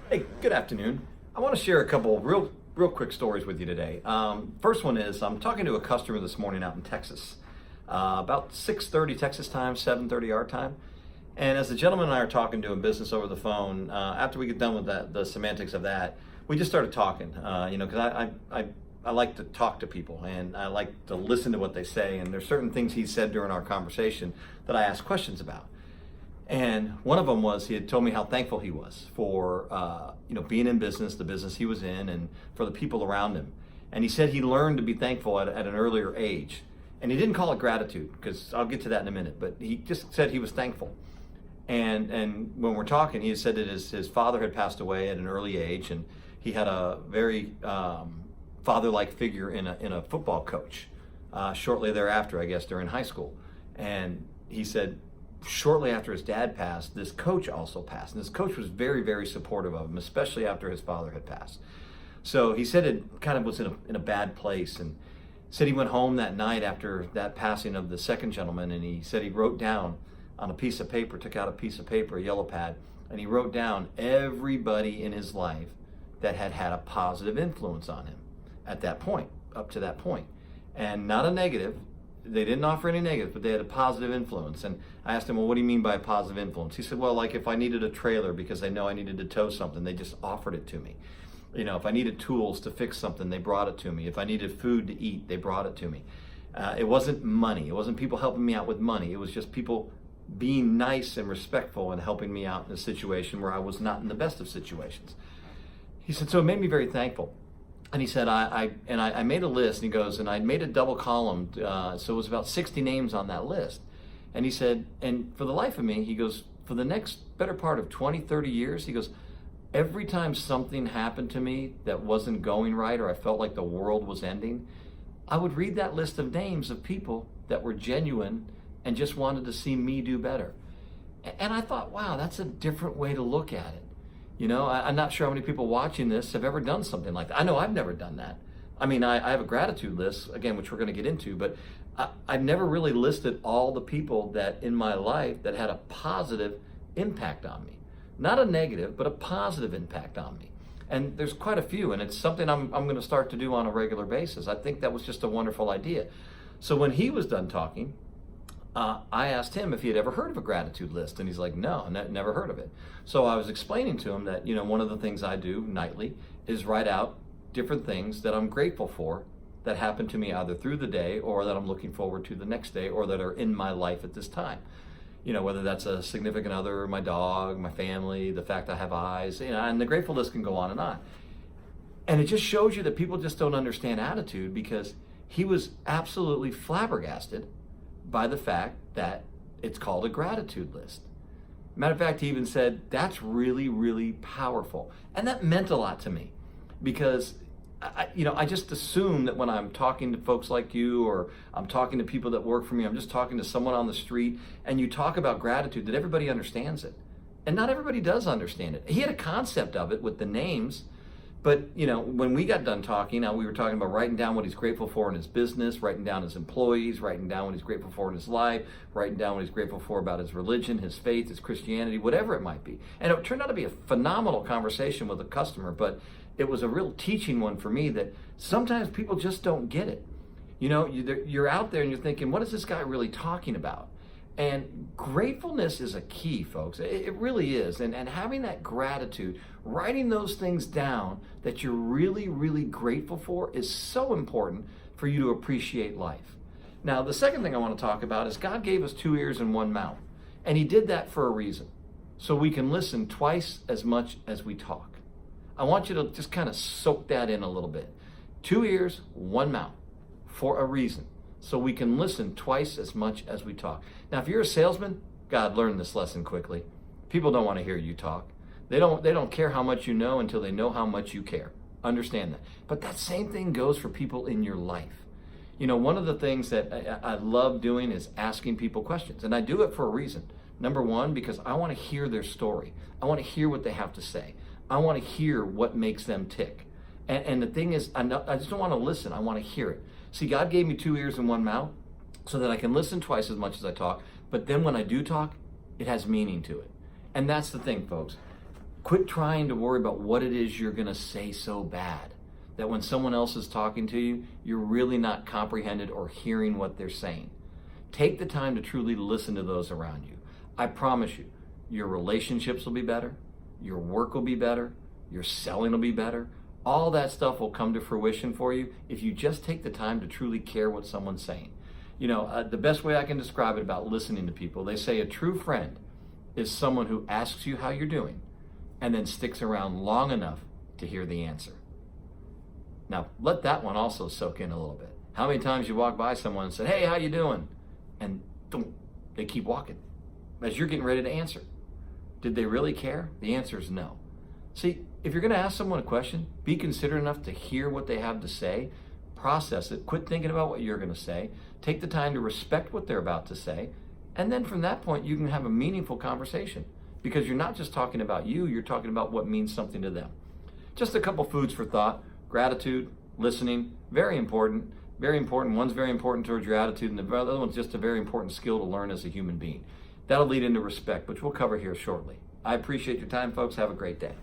Hey, good afternoon. I want to share a couple real quick stories with you today. First one is I'm talking to a customer this morning out in Texas, about 6:30 Texas time, 7:30 our time. And as the gentleman and I are talking doing business over the phone, after we get done with the semantics of that, we just started talking. Because I like to talk to people and I like to listen to what they say. And there's certain things he said during our conversation that I asked questions about. And one of them was he had told me how thankful he was for being in business, the business he was in, and for the people around him. And he said he learned to be thankful at an earlier age. And he didn't call it gratitude, because I'll get to that in a minute. But he just said he was thankful. And when we're talking, he said that his father had passed away at an early age, and he had a very father-like figure in a football coach shortly thereafter, I guess, during high school. And he said, shortly after his dad passed, this coach also passed. And this coach was very, very supportive of him, especially after his father had passed. So he said it kind of was in a bad place, and said he went home that night after that passing of the second gentleman, and he said he wrote down on a piece of paper, took out a piece of paper, a yellow pad, and he wrote down everybody in his life that had had a positive influence on him at that point, up to that point. And not a negative. They didn't offer any negatives, but they had a positive influence. And I asked him, well, what do you mean by a positive influence? He said, well, like if I needed a trailer because they know I needed to tow something, they just offered it to me. If I needed tools to fix something, they brought it to me. If I needed food to eat, they brought it to me. It wasn't money. It wasn't people helping me out with money. It was just people being nice and respectful and helping me out in a situation where I was not in the best of situations. He said, so it made me very thankful. And he said, I made a list, and he goes, and I made a double column, so it was about 60 names on that list. And he said, and for the life of me, he goes, for the next better part of 20, 30 years, he goes, every time something happened to me that wasn't going right, or I felt like the world was ending, I would read that list of names of people that were genuine and just wanted to see me do better. And I thought, wow, that's a different way to look at it. I'm not sure how many people watching this have ever done something like that. I know I've never done that. I mean, I have a gratitude list, again, which we're going to get into, but I've never really listed all the people that in my life that had a positive impact on me. Not a negative, but a positive impact on me. And there's quite a few, and it's something I'm going to start to do on a regular basis. I think that was just a wonderful idea. So when he was done talking, I asked him if he had ever heard of a gratitude list, and he's like, no, never heard of it. So I was explaining to him that, one of the things I do nightly is write out different things that I'm grateful for that happened to me either through the day or that I'm looking forward to the next day or that are in my life at this time. Whether that's a significant other, my dog, my family, the fact I have eyes, and the grateful list can go on and on. And it just shows you that people just don't understand attitude, because he was absolutely flabbergasted by the fact that it's called a gratitude list. Matter of fact, he even said, that's really, really powerful. And that meant a lot to me, because I just assume that when I'm talking to folks like you, or I'm talking to people that work for me, I'm just talking to someone on the street, and you talk about gratitude, that everybody understands it. And not everybody does understand it. He had a concept of it with the names, but when we got done talking, we were talking about writing down what he's grateful for in his business, writing down his employees, writing down what he's grateful for in his life, writing down what he's grateful for about his religion, his faith, his Christianity, whatever it might be. And it turned out to be a phenomenal conversation with a customer, but it was a real teaching one for me, that sometimes people just don't get it. You're out there and you're thinking, what is this guy really talking about? And gratefulness is a key, folks. It really is. And having that gratitude, writing those things down that you're really, really grateful for, is so important for you to appreciate life. Now, the second thing I want to talk about is God gave us 2 ears and 1 mouth. And he did that for a reason, so we can listen twice as much as we talk. I want you to just kind of soak that in a little bit. 2 ears, 1 mouth, for a reason, so we can listen twice as much as we talk. Now, if you're a salesman, God, learn this lesson quickly. People don't want to hear you talk. They don't care how much you know until they know how much you care. Understand that. But that same thing goes for people in your life. One of the things that I love doing is asking people questions, and I do it for a reason. Number one, because I want to hear their story. I want to hear what they have to say. I want to hear what makes them tick. And the thing is, I just don't want to listen. I want to hear it. See, God gave me 2 ears and 1 mouth so that I can listen twice as much as I talk. But then when I do talk, it has meaning to it. And that's the thing, folks. Quit trying to worry about what it is you're going to say so bad that when someone else is talking to you, you're really not comprehended or hearing what they're saying. Take the time to truly listen to those around you. I promise you, your relationships will be better, your work will be better, your selling will be better. All that stuff will come to fruition for you if you just take the time to truly care what someone's saying. The best way I can describe it about listening to people, they say a true friend is someone who asks you how you're doing and then sticks around long enough to hear the answer. Now, let that one also soak in a little bit. How many times you walk by someone and say, "Hey, how you doing?" And they keep walking as you're getting ready to answer. Did they really care? The answer is no. See, if you're going to ask someone a question, be considerate enough to hear what they have to say, process it, quit thinking about what you're going to say, take the time to respect what they're about to say, and then from that point, you can have a meaningful conversation because you're not just talking about you, you're talking about what means something to them. Just a couple foods for thought. Gratitude, listening, very important. Very important. One's very important towards your attitude, and the other one's just a very important skill to learn as a human being. That'll lead into respect, which we'll cover here shortly. I appreciate your time, folks. Have a great day.